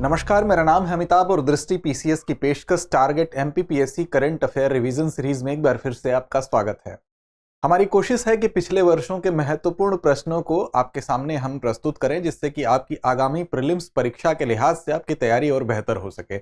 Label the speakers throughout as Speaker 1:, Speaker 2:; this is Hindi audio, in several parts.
Speaker 1: नमस्कार, मेरा नाम है अमिताभ और दृष्टि पीसीएस की पेशकश target MPPSC current affair revision series में एक बार फिर से आपका स्वागत है। हमारी कोशिश है कि पिछले वर्षों के महत्वपूर्ण प्रश्नों को आपके सामने हम प्रस्तुत करें, जिससे कि आपकी आगामी प्रीलिम्स परीक्षा के लिहाज से आपकी तैयारी और बेहतर हो सके।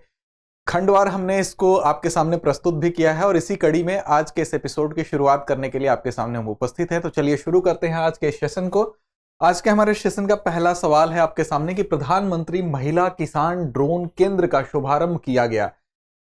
Speaker 1: खंडवार हमने इसको आपके सामने प्रस्तुत भी किया है और इसी कड़ी में आज के इस एपिसोड की शुरुआत करने के लिए आपके सामने हम उपस्थित हैं। तो चलिए शुरू करते हैं आज के सेशन को। आज के हमारे सेशन का पहला सवाल है आपके सामने कि प्रधानमंत्री महिला किसान ड्रोन केंद्र का शुभारंभ किया गया,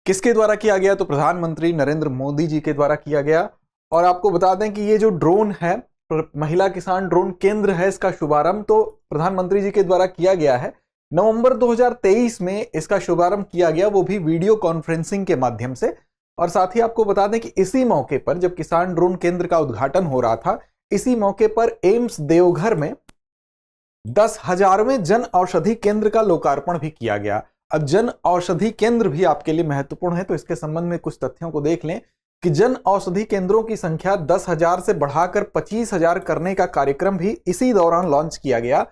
Speaker 1: किसके द्वारा किया गया? तो प्रधानमंत्री नरेंद्र मोदी जी के द्वारा किया गया। और आपको बता दें कि ये जो ड्रोन है, महिला किसान ड्रोन केंद्र है, इसका शुभारंभ तो प्रधानमंत्री जी के द्वारा किया गया है। नवंबर 2023 में इसका शुभारंभ किया गया, वो भी वीडियो कॉन्फ्रेंसिंग के माध्यम से। और साथ ही आपको बता दें कि इसी मौके पर जब किसान ड्रोन केंद्र का उद्घाटन हो रहा था, इसी मौके पर एम्स देवघर में 10,000वें जन औषधि केंद्र का लोकार्पण भी किया गया। अब जन औषधि केंद्र भी आपके लिए महत्वपूर्ण है, तो इसके संबंध में कुछ तथ्यों को देख लें कि जन औषधि केंद्रों की संख्या 10,000 से बढ़ाकर 25,000 करने का कार्यक्रम भी इसी दौरान लॉन्च किया गया।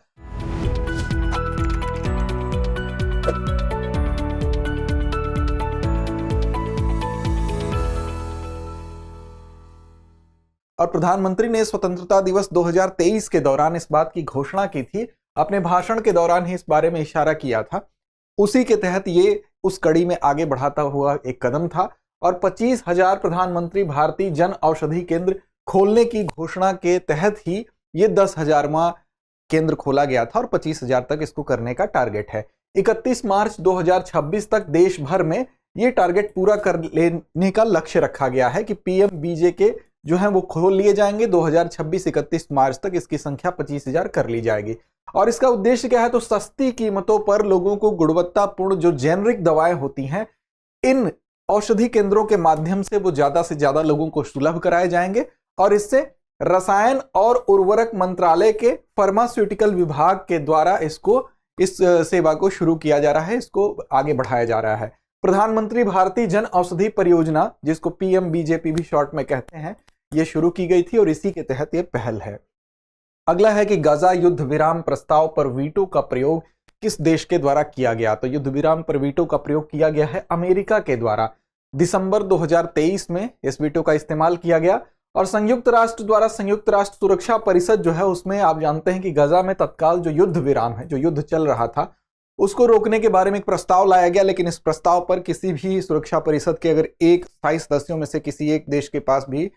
Speaker 1: और प्रधानमंत्री ने स्वतंत्रता दिवस 2023 के दौरान इस बात की घोषणा की थी, अपने भाषण के दौरान ही इस बारे में इशारा किया था। उसी के तहत ये उस कड़ी में आगे बढ़ाता हुआ एक कदम था और 25,000 प्रधानमंत्री भारतीय जन औषधि केंद्र खोलने की घोषणा के तहत ही ये 10,000वां केंद्र खोला गया था और 25,000 तक इसको करने का टारगेट है। 31 मार्च 2026 तक देश भर में ये टारगेट पूरा कर लेने का लक्ष्य रखा गया है कि पीएमबीजे के जो है वो खोल लिए जाएंगे। 2026-31 मार्च तक इसकी संख्या 25,000 कर ली जाएगी। और इसका उद्देश्य क्या है? तो सस्ती कीमतों पर लोगों को गुणवत्तापूर्ण जो जेनरिक दवाएं होती हैं, इन औषधि केंद्रों के माध्यम से वो ज्यादा से ज्यादा लोगों को सुलभ कराए जाएंगे। और इससे रसायन और उर्वरक मंत्रालय के फार्मास्यूटिकल विभाग के द्वारा इस सेवा को शुरू किया जा रहा है, इसको आगे बढ़ाया जा रहा है। प्रधानमंत्री भारतीय जन औषधि परियोजना, जिसको पीएमबीजेपी भी शॉर्ट में कहते हैं, ये शुरू की गई थी और इसी के तहत ये पहल है। अगला है कि गाजा युद्ध विराम प्रस्ताव पर वीटो का प्रयोग किस देश के द्वारा किया गया? तो युद्ध विराम पर वीटो का प्रयोग किया गया है अमेरिका के द्वारा। दिसंबर 2023 में इस वीटो का इस्तेमाल किया गया और संयुक्त राष्ट्र द्वारा संयुक्त राष्ट्र सुरक्षा परिषद जो है, उसमें आप जानते हैं कि गाजा में तत्काल जो युद्ध विराम है, जो युद्ध चल रहा था, उसको रोकने के बारे में एक प्रस्ताव लाया गया। लेकिन इस प्रस्ताव पर किसी भी सुरक्षा परिषद के अगर एक स्थायी सदस्यों में से किसी एक देश के पास भी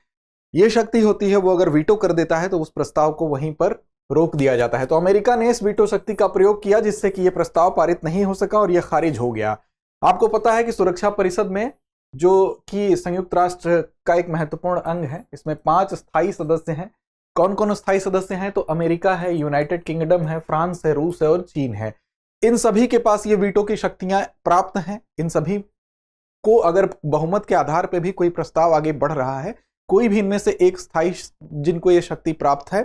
Speaker 1: ये शक्ति होती है, वो अगर वीटो कर देता है तो उस प्रस्ताव को वहीं पर रोक दिया जाता है। तो अमेरिका ने इस वीटो शक्ति का प्रयोग किया, जिससे कि यह प्रस्ताव पारित नहीं हो सका और यह खारिज हो गया। आपको पता है कि सुरक्षा परिषद में जो कि संयुक्त राष्ट्र का एक महत्वपूर्ण अंग है, इसमें 5 स्थायी सदस्य हैं। कौन कौन स्थायी सदस्य हैं? तो अमेरिका है, यूनाइटेड किंगडम है, फ्रांस है, रूस है और चीन है। इन सभी के पास ये वीटो की शक्तियां प्राप्त हैं। इन सभी को अगर बहुमत के आधार पर भी कोई प्रस्ताव आगे बढ़ रहा है, कोई भी इनमें से एक स्थायी जिनको ये शक्ति प्राप्त है,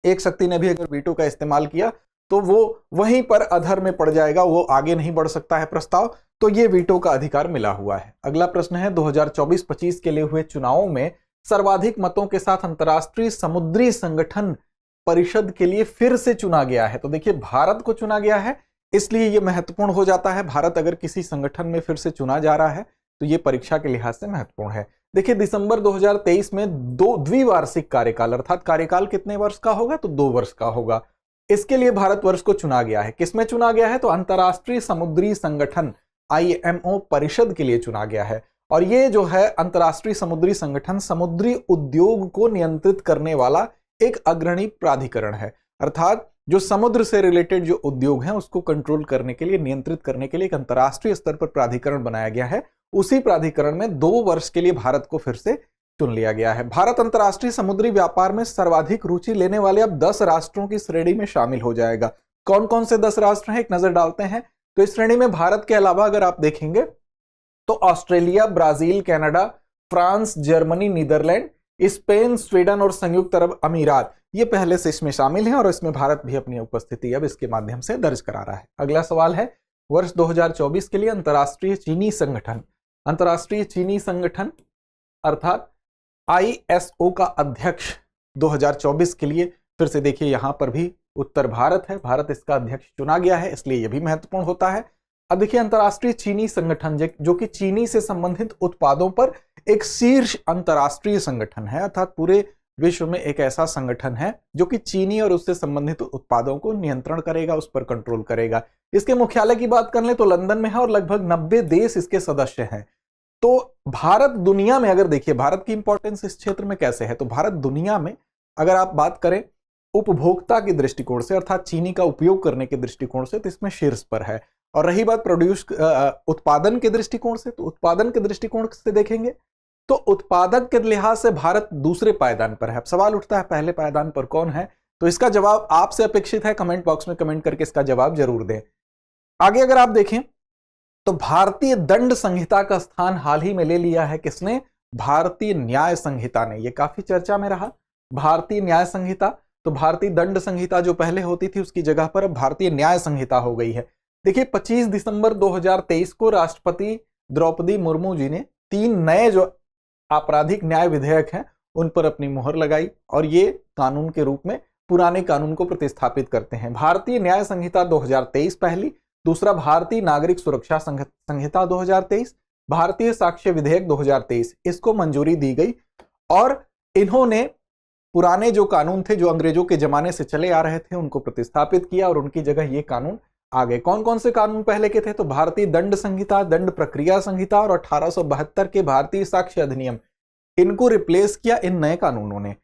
Speaker 1: एक शक्ति ने भी अगर वीटो का इस्तेमाल किया तो वो वहीं पर अधर में पड़ जाएगा, वो आगे नहीं बढ़ सकता है प्रस्ताव। तो ये वीटो का अधिकार मिला हुआ है। अगला प्रश्न है 2024-25 के लिए हुए चुनावों में सर्वाधिक मतों के साथ अंतरराष्ट्रीय समुद्री संगठन परिषद के लिए फिर से चुना गया है। तो देखिए, भारत को चुना गया है, इसलिए यह महत्वपूर्ण हो जाता है। भारत अगर किसी संगठन में फिर से चुना जा रहा है तो यह परीक्षा के लिहाज से महत्वपूर्ण है। देखिए, दिसंबर 2023 में द्विवार्षिक कार्यकाल, अर्थात कार्यकाल कितने वर्ष का होगा? तो 2 वर्ष का होगा। इसके लिए भारतवर्ष को चुना गया है। किसमें चुना गया है? तो अंतरराष्ट्रीय समुद्री संगठन IMO परिषद के लिए चुना गया है। और ये जो है अंतरराष्ट्रीय समुद्री संगठन समुद्री उद्योग को नियंत्रित करने वाला एक अग्रणी प्राधिकरण है। अर्थात जो समुद्र से रिलेटेड जो उद्योग हैं उसको कंट्रोल करने के लिए, नियंत्रित करने के लिए एक अंतरराष्ट्रीय स्तर पर प्राधिकरण बनाया गया है। उसी प्राधिकरण में 2 वर्ष के लिए भारत को फिर से चुन लिया गया है। भारत अंतरराष्ट्रीय समुद्री व्यापार में सर्वाधिक रुचि लेने वाले अब 10 राष्ट्रों की श्रेणी में शामिल हो जाएगा। कौन कौन से 10 राष्ट्र हैं, एक नजर डालते हैं। तो इस श्रेणी में भारत के अलावा अगर आप देखेंगे तो Australia, Brazil, Canada, France, Germany, Netherlands, Spain, Sweden और संयुक्त अरब अमीरात ये पहले से इसमें शामिल हैं और इसमें भारत भी अपनी उपस्थिति अब इसके माध्यम से दर्ज करा रहा है। अगला सवाल है वर्ष 2024 के लिए अंतरराष्ट्रीय चीनी संगठन, अंतरराष्ट्रीय चीनी संगठन अर्थात ISO का अध्यक्ष 2024 के लिए फिर से देखिए यहां पर भी उत्तर भारत है, भारत इसका अध्यक्ष चुना गया है, इसलिए यह भी महत्वपूर्ण होता है। अब देखिए, अंतर्राष्ट्रीय चीनी संगठन जो कि चीनी से संबंधित उत्पादों पर एक शीर्ष अंतर्राष्ट्रीय संगठन है, अर्थात पूरे विश्व में एक ऐसा संगठन है जो कि चीनी और उससे संबंधित उत्पादों को नियंत्रण करेगा, उस पर कंट्रोल करेगा। इसके मुख्यालय की बात कर लें तो लंदन में है और लगभग 90 देश इसके सदस्य हैं। तो भारत दुनिया में, अगर देखिए भारत की इंपॉर्टेंस इस क्षेत्र में कैसे है, तो भारत दुनिया में अगर आप बात करें उपभोक्ता के दृष्टिकोण से, अर्थात चीनी का उपयोग करने के दृष्टिकोण से, तो इसमें शीर्ष पर है। और रही बात उत्पादन के दृष्टिकोण से, तो उत्पादन के दृष्टिकोण से देखेंगे तो उत्पादक के लिहाज से भारत दूसरे पायदान पर है। अब सवाल उठता है पहले पायदान पर कौन है, तो इसका जवाब आपसे अपेक्षित है, कमेंट बॉक्स में कमेंट करके इसका जवाब जरूर दें। आगे अगर आप देखें तो भारतीय दंड संहिता का स्थान हाल ही में ले लिया है किसने? भारतीय न्याय संहिता ने। यह काफी चर्चा में रहा, भारतीय न्याय संहिता। तो भारतीय दंड संहिता जो पहले होती थी उसकी जगह पर अब भारतीय न्याय संहिता हो गई है। देखिए 25 दिसंबर 2023 को राष्ट्रपति द्रौपदी मुर्मू जी ने 3 नए जो आपराधिक न्याय विधेयक हैं उन पर अपनी मुहर लगाई और ये कानून के रूप में पुराने कानून को प्रतिस्थापित करते हैं। भारतीय न्याय संहिता 2023 पहली, दूसरा भारतीय नागरिक सुरक्षा संहिता 2023, भारतीय साक्ष्य विधेयक 2023, इसको मंजूरी दी गई और इन्होंने पुराने जो कानून थे जो अंग्रेजों के जमाने से चले आ रहे थे उनको प्रतिस्थापित किया और उनकी जगह ये कानून आ गए। कौन कौन से कानून पहले के थे? तो भारतीय दंड संहिता, दंड प्रक्रिया संहिता और 1872 के भारतीय साक्ष्य अधिनियम, इनको रिप्लेस किया इन नए कानूनों ने।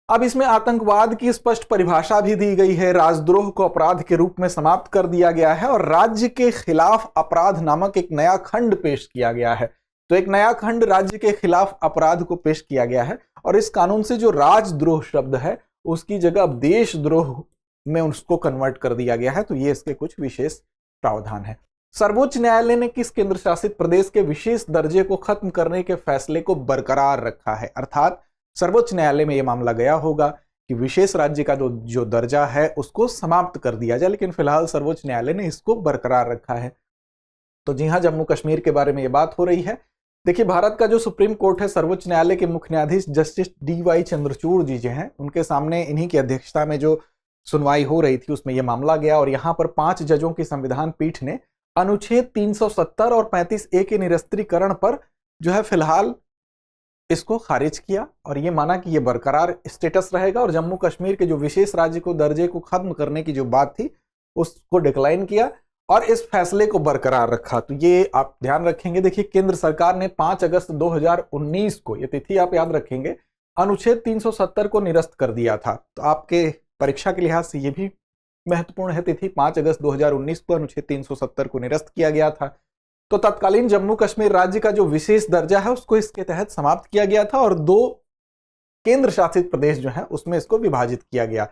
Speaker 1: अब इसमें आतंकवाद की स्पष्ट परिभाषा भी दी गई है, राजद्रोह को अपराध के रूप में समाप्त कर दिया गया है और राज्य के खिलाफ अपराध नामक एक नया खंड पेश किया गया है। तो एक नया खंड राज्य के खिलाफ अपराध को पेश किया गया है और इस कानून से जो राजद्रोह शब्द है उसकी जगह अब देशद्रोह में उसको कन्वर्ट कर दिया गया है। तो ये इसके कुछ विशेष प्रावधान है। सर्वोच्च न्यायालय ने किस केंद्र शासित प्रदेश के विशेष दर्जे को खत्म करने के फैसले को बरकरार रखा है? अर्थात सर्वोच्च न्यायालय में यह मामला गया होगा कि विशेष राज्य का जो दर्जा है उसको समाप्त कर दिया जाए, लेकिन फिलहाल सर्वोच्च न्यायालय ने इसको बरकरार रखा है। तो जी हां, जम्मू कश्मीर के बारे में यह बात हो रही है। देखिए भारत का जो सुप्रीम कोर्ट है, सर्वोच्च न्यायालय के मुख्य न्यायाधीश जस्टिस DY चंद्रचूड़ जी जो हैं, उनके सामने इन्हीं की अध्यक्षता में जो सुनवाई हो रही थी उसमें यह मामला गया और यहां पर 5 जजों की संविधान पीठ ने अनुच्छेद 370 और 35A के निरस्त्रीकरण पर जो है फिलहाल इसको खारिज किया और ये माना कि ये बरकरार स्टेटस रहेगा और जम्मू कश्मीर के जो विशेष राज्य को दर्जे को खत्म करने की जो बात थी उसको डिक्लाइन किया और इस फैसले को बरकरार रखा। तो ये आप ध्यान रखेंगे। देखिए केंद्र सरकार ने 5 अगस्त 2019 को, ये तिथि आप याद रखेंगे, अनुच्छेद 370 को निरस्त कर दिया था। तो आपके परीक्षा के लिहाज से ये भी महत्वपूर्ण है तिथि, 5 अगस्त 2019 को अनुच्छेद 370 को निरस्त किया गया था। तो तत्कालीन जम्मू कश्मीर राज्य का जो विशेष दर्जा है उसको इसके तहत समाप्त किया गया था और 2 केंद्र शासित प्रदेश जो है उसमें इसको विभाजित किया गया।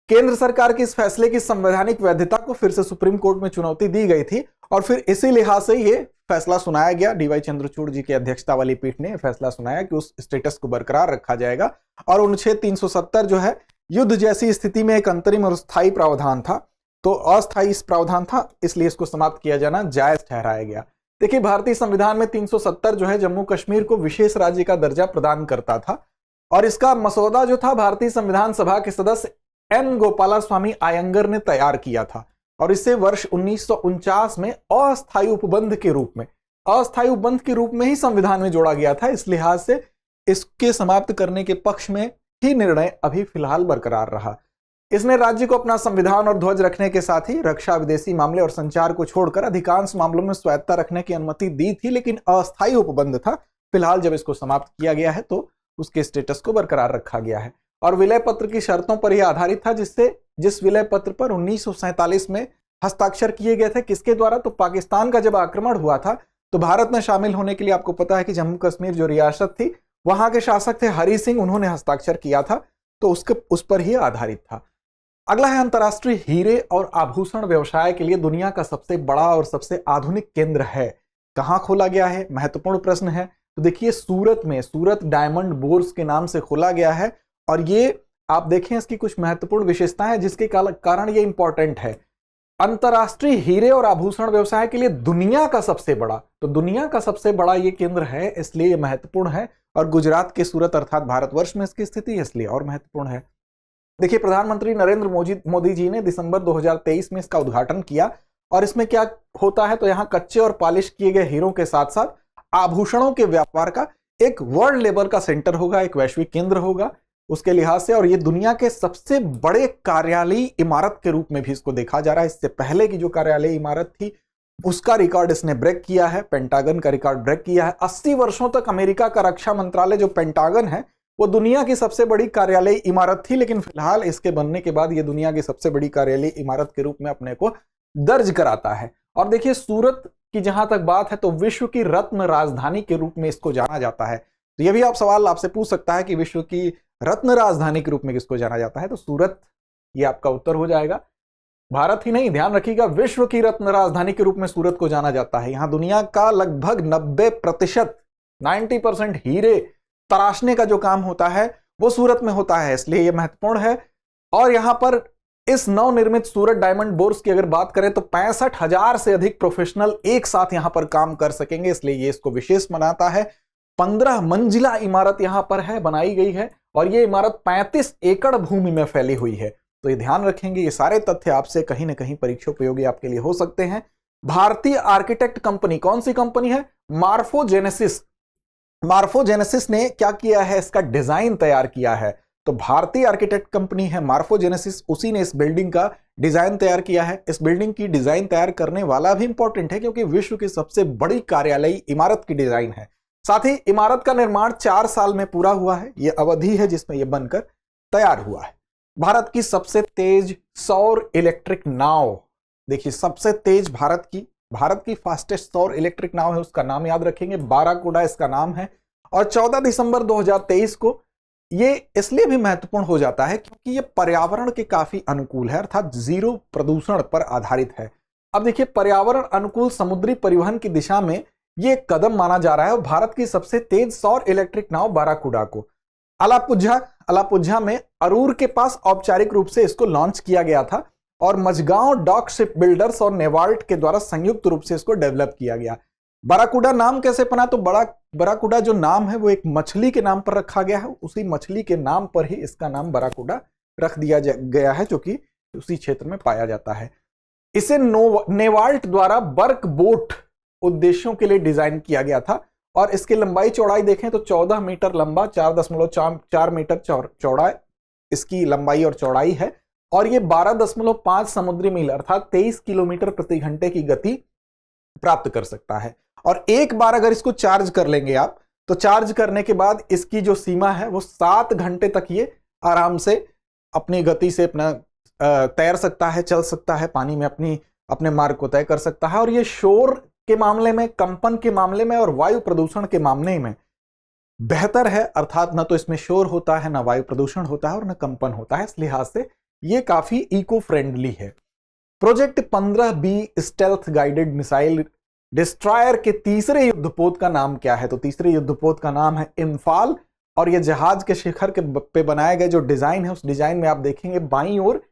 Speaker 1: केंद्र सरकार के इस फैसले की संवैधानिक वैधता को फिर से सुप्रीम कोर्ट में चुनौती दी गई थी और फिर इसी लिहाज से ये फैसला सुनाया गया। DY चंद्रचूड़ जी की अध्यक्षता वाली पीठ ने फैसला सुनाया कि उस स्टेटस को बरकरार रखा जाएगा और अनुच्छेद 370 जो है युद्ध जैसी स्थिति में एक अंतरिम और स्थायी प्रावधान था, तो अस्थायी इस प्रावधान था, इसलिए इसको समाप्त किया जाना जायज ठहराया गया। देखिए भारतीय संविधान में 370 जो है जम्मू कश्मीर को विशेष राज्य का दर्जा प्रदान करता था और इसका मसौदा जो था भारतीय संविधान सभा के सदस्य N गोपालास्वामी आयंगर ने तैयार किया था और इसे वर्ष 1949 में अस्थायी उपबंध के रूप में ही संविधान में जोड़ा गया था। इस लिहाज से इसके समाप्त करने के पक्ष में ही निर्णय अभी फिलहाल बरकरार रहा। इसने राज्य को अपना संविधान और ध्वज रखने के साथ ही रक्षा, विदेशी मामले और संचार को छोड़कर अधिकांश मामलों में स्वायत्तता रखने की अनुमति दी थी, लेकिन अस्थायी उपबंध था। फिलहाल जब इसको समाप्त किया गया है तो उसके स्टेटस को बरकरार रखा गया है और विलय पत्र की शर्तों पर यह आधारित था जिस विलय पत्र पर 1947 में हस्ताक्षर किए गए थे। किसके द्वारा? तो पाकिस्तान का जब आक्रमण हुआ था तो भारत में शामिल होने के लिए आपको पता है कि जम्मू कश्मीर जो रियासत थी वहां के शासक थे हरि सिंह, उन्होंने हस्ताक्षर किया था, तो उस पर ही आधारित था। अगला है अंतर्राष्ट्रीय हीरे और आभूषण व्यवसाय के लिए दुनिया का सबसे बड़ा और सबसे आधुनिक केंद्र है, कहां खोला गया है? महत्वपूर्ण प्रश्न है। तो देखिए सूरत में, सूरत डायमंड बोर्स के नाम से खोला गया है और ये आप देखें इसकी कुछ महत्वपूर्ण विशेषताएं हैं जिसके कारण ये इंपॉर्टेंट है। अंतर्राष्ट्रीय हीरे और आभूषण व्यवसाय के लिए दुनिया का सबसे बड़ा, तो दुनिया का सबसे बड़ा ये केंद्र है, इसलिए महत्वपूर्ण है और गुजरात के सूरत अर्थात भारतवर्ष में इसकी स्थिति है, इसलिए और महत्वपूर्ण है। देखिए प्रधानमंत्री नरेंद्र मोदी जी ने दिसंबर 2023 में इसका उद्घाटन किया और इसमें क्या होता है, तो यहाँ कच्चे और पॉलिश किए गए हीरों के साथ साथ आभूषणों के व्यापार का एक वर्ल्ड लेवल का सेंटर होगा, एक वैश्विक केंद्र होगा उसके लिहाज से। और ये दुनिया के सबसे बड़े कार्यालयी इमारत के रूप में भी इसको देखा जा रहा है। इससे पहले की जो कार्यालयी इमारत थी उसका रिकॉर्ड इसने ब्रेक किया है, पेंटागन का रिकॉर्ड ब्रेक किया है। 80 वर्षों तक अमेरिका का रक्षा मंत्रालय जो पेंटागन है वो दुनिया की सबसे बड़ी कार्यालयी इमारत थी, लेकिन फिलहाल इसके बनने के बाद ये दुनिया की सबसे बड़ी कार्यालयी इमारत के रूप में अपने को दर्ज कराता है। और देखिए सूरत की जहां तक बात है तो विश्व की रत्न राजधानी के रूप में इसको जाना जाता है। तो ये भी आप सवाल आपसे पूछ सकता है कि विश्व की रत्न राजधानी के रूप में किसको जाना जाता है, तो सूरत ये आपका उत्तर हो जाएगा। भारत ही नहीं, ध्यान रखिएगा, विश्व की रत्न राजधानी के रूप में सूरत को जाना जाता है। यहां दुनिया का लगभग 90% हीरे तराशने का जो काम होता है वो सूरत में होता है, इसलिए यह महत्वपूर्ण है। और यहां पर इस नवनिर्मित सूरत डायमंड बोर्स की अगर बात करें तो 65,000 से अधिक प्रोफेशनल एक साथ यहां पर काम कर सकेंगे, इसलिए ये इसको विशेष बनाता है। 15 मंजिला इमारत यहां पर है, बनाई गई है, और ये इमारत 35 एकड़ भूमि में फैली हुई है। तो ये ध्यान रखेंगे, ये सारे तथ्य आपसे कहीं ना कहीं परीक्षा उपयोगी आपके लिए हो सकते हैं। भारतीय आर्किटेक्ट कंपनी कौन सी कंपनी है? मार्फोजेनेसिस। मार्फोजेनेसिस ने क्या किया है, इसका डिजाइन तैयार किया है। तो भारतीय आर्किटेक्ट कंपनी है मार्फोजेनेसिस, उसी ने इस बिल्डिंग का डिजाइन तैयार किया है। इस बिल्डिंग की डिजाइन तैयार करने वाला भी इंपॉर्टेंट है क्योंकि विश्व की सबसे बड़ी कार्यालयी इमारत की डिजाइन है। साथ ही इमारत का निर्माण 4 साल में पूरा हुआ है, यह अवधि है जिसमें यह बनकर तैयार हुआ है। भारत की सबसे तेज सौर इलेक्ट्रिक नाव, देखिए सबसे तेज भारत की फास्टेस्ट सौर इलेक्ट्रिक नाव है, उसका नाम याद रखेंगे, बाराकूडा इसका नाम है। और 14 दिसंबर 2023 को ये इसलिए भी महत्वपूर्ण हो जाता है क्योंकि ये पर्यावरण के काफी अनुकूल है, अर्थात जीरो प्रदूषण पर आधारित है। अब देखिए पर्यावरण अनुकूल समुद्री परिवहन की दिशा में ये कदम माना जा रहा है। और भारत की सबसे तेज सौर इलेक्ट्रिक नाव बाराकूडा को अलापुझा में अरूर के पास औपचारिक रूप से इसको लॉन्च किया गया था, और मझगांव डॉक शिप बिल्डर्स और नेवाल्ट के द्वारा संयुक्त रूप से इसको डेवलप किया गया। बाराकूडा नाम कैसे बना? तो बाराकूडा जो नाम है वो एक मछली के नाम पर रखा गया है, उसी मछली के नाम पर ही इसका नाम बाराकूडा रख दिया गया है, जो कि उसी क्षेत्र में पाया जाता है। इसे नेवाल्ट द्वारा बर्क बोट उद्देश्यों के लिए डिजाइन किया गया था, और इसकी लंबाई चौड़ाई देखें तो 14 मीटर लंबा, 4.4 मीटर चौड़ा इसकी लंबाई और चौड़ाई है, और ये 12.5 समुद्री मील अर्थात 23 किलोमीटर प्रति घंटे की गति प्राप्त कर सकता है। और एक बार अगर इसको चार्ज कर लेंगे आप, तो चार्ज करने के बाद इसकी जो सीमा है वो 7 घंटे तक ये आराम से अपनी गति से अपना तैर सकता है, चल सकता है, पानी में अपने मार्ग को तय कर सकता है। और ये शोर के मामले में, कंपन के मामले में और वायु प्रदूषण के मामले में बेहतर है, अर्थात ना तो इसमें शोर होता है, ना वायु प्रदूषण होता है और ना कंपन होता है। इस लिहाज से ये काफी इको फ्रेंडली है। Project 15B stealth guided missile destroyer के तीसरे युद्धपोत का नाम क्या है? तो तीसरे युद्धपोत का नाम है इम्फाल, और यह जहाज के शिखर के पे बनाए गए जो डिजाइन है उस डिजाइन में आप देखेंगे बाईं ओर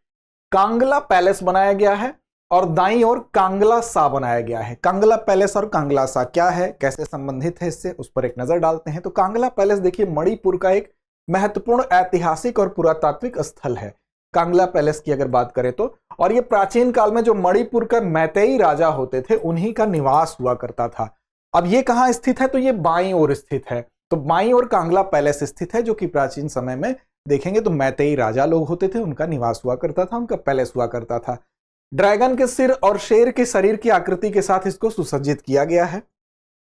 Speaker 1: कांगला पैलेस बनाया गया है और दाईं ओर कांगला सा बनाया गया है। कांगला पैलेस और कांगला सा क्या है, कैसे संबंधित है इससे, उस पर एक नजर डालते हैं। तो कांगला पैलेस देखिए मणिपुर का एक महत्वपूर्ण ऐतिहासिक और पुरातात्विक स्थल है, कांगला पैलेस की अगर बात करें तो। और ये प्राचीन काल में जो मणिपुर का मैतेई राजा होते थे उन्हीं का निवास हुआ करता था। अब ये कहां स्थित है? तो ये बाईं ओर स्थित है। तो बाईं ओर कांगला पैलेस स्थित है, जो कि प्राचीन समय में देखेंगे तो मैतेई राजा लोग होते थे, उनका निवास हुआ करता था, उनका पैलेस हुआ करता था। ड्रैगन के सिर और शेर के शरीर की आकृति के साथ इसको सुसज्जित किया गया है,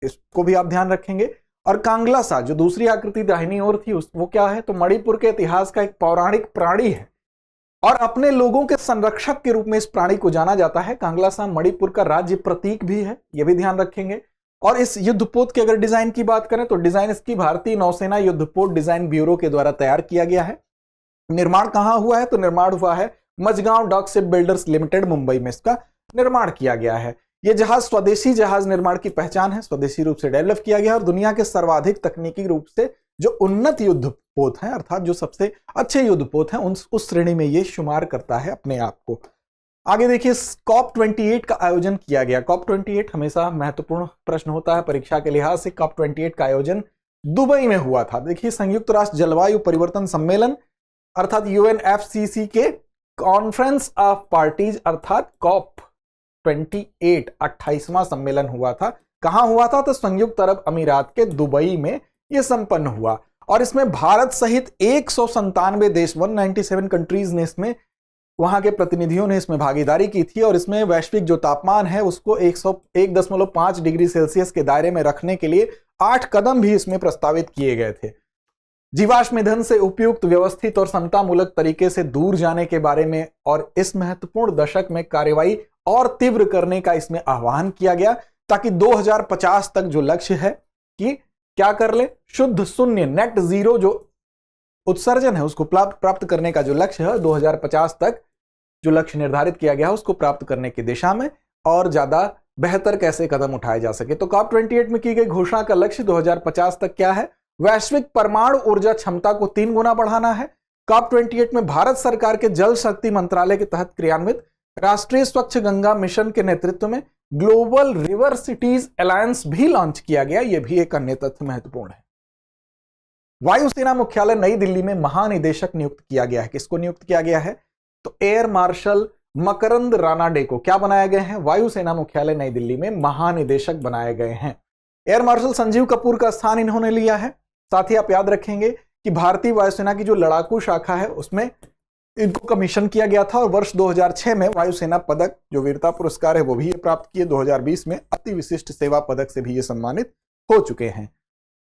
Speaker 1: इसको भी आप ध्यान रखेंगे। और कांगला सा जो दूसरी आकृति दाहिनी ओर थी वो क्या है? तो मणिपुर के इतिहास का एक पौराणिक प्राणी है और अपने लोगों के संरक्षक के रूप में इस प्राणी को जाना जाता है। कांगला सा मणिपुर का राज्य प्रतीक भी है, यह भी ध्यान रखेंगे। और इस युद्धपोत के अगर डिजाइन की बात करें तो डिजाइन इसकी भारतीय नौसेना युद्धपोत डिजाइन ब्यूरो के द्वारा तैयार किया गया है। निर्माण कहां हुआ है? तो निर्माण हुआ है Mazagon Dock Ship Builders Limited, Mumbai में इसका निर्माण किया गया है। यह जहाज स्वदेशी जहाज निर्माण की पहचान है, स्वदेशी रूप से डेवलप किया गया और दुनिया के सर्वाधिक तकनीकी रूप से जो उन्नत युद्धपोत हैं, अर्थात जो सबसे अच्छे युद्धपोत हैं, उस श्रेणी में ये शुमार करता है अपने आप को। आगे देखिए COP28 का आयोजन किया गया। COP28 हमेशा महत्वपूर्ण प्रश्न होता है परीक्षा के लिहाज से। COP28 का आयोजन दुबई में हुआ था। देखिए संयुक्त राष्ट्र जलवायु परिवर्तन सम्मेलन अर्थात UNFCCC के कॉन्फ्रेंस ऑफ पार्टीज अर्थात COP 28 28वां सम्मेलन हुआ था। कहां हुआ था? तो संयुक्त अरब अमीरात के दुबई में यह संपन्न हुआ और इसमें भारत सहित 197 देश 197 कंट्रीज ने इसमें वहां के प्रतिनिधियों ने इसमें भागीदारी की थी और इसमें वैश्विक जो तापमान है उसको 101.5 डिग्री सेल्सियस के दायरे में रखने के लिए 8 कदम भी इसमें प्रस्तावित किए गए थे। जीवाश्म ईंधन से उपयुक्त, व्यवस्थित और समतामूलक तरीके से दूर जाने के बारे में और इस महत्वपूर्ण दशक में कार्रवाई और तीव्र करने का इसमें आह्वान किया गया ताकि 2050 तक जो लक्ष्य है कि क्या कर ले, शुद्ध शून्य नेट जीरो जो उत्सर्जन है उसको प्राप्त करने का जो लक्ष्य है 2050 तक जो लक्ष्य निर्धारित किया गया है उसको प्राप्त करने की दिशा में और ज्यादा बेहतर कैसे कदम उठाए जा सके। तो COP 28 में की गई घोषणा का लक्ष्य 2050 तक क्या है? वैश्विक परमाणु ऊर्जा क्षमता को 3 गुना बढ़ाना है। COP 28 में भारत सरकार के जल शक्ति मंत्रालय के तहत क्रियान्वित राष्ट्रीय स्वच्छ गंगा मिशन के नेतृत्व में ग्लोबल रिवर सिटीज अलायंस भी लॉन्च किया गया। यह भी एक अन्य तथ्य महत्वपूर्ण है। वायुसेना मुख्यालय नई दिल्ली में महानिदेशक नियुक्त किया गया है। किसको नियुक्त किया गया है? तो एयर मार्शल मकरंद रानाडे को क्या बनाए गए हैं? वायुसेना मुख्यालय नई दिल्ली में महानिदेशक बनाए गए हैं। एयर मार्शल संजीव कपूर का स्थान इन्होंने लिया है। साथ ही आप याद रखेंगे कि भारतीय वायुसेना की जो लड़ाकू शाखा है उसमें इनको कमीशन किया गया था और वर्ष 2006 में वायुसेना पदक जो वीरता पुरस्कार है वो भी ये प्राप्त किए। 2020 में अति विशिष्ट सेवा पदक से भी ये सम्मानित हो चुके हैं।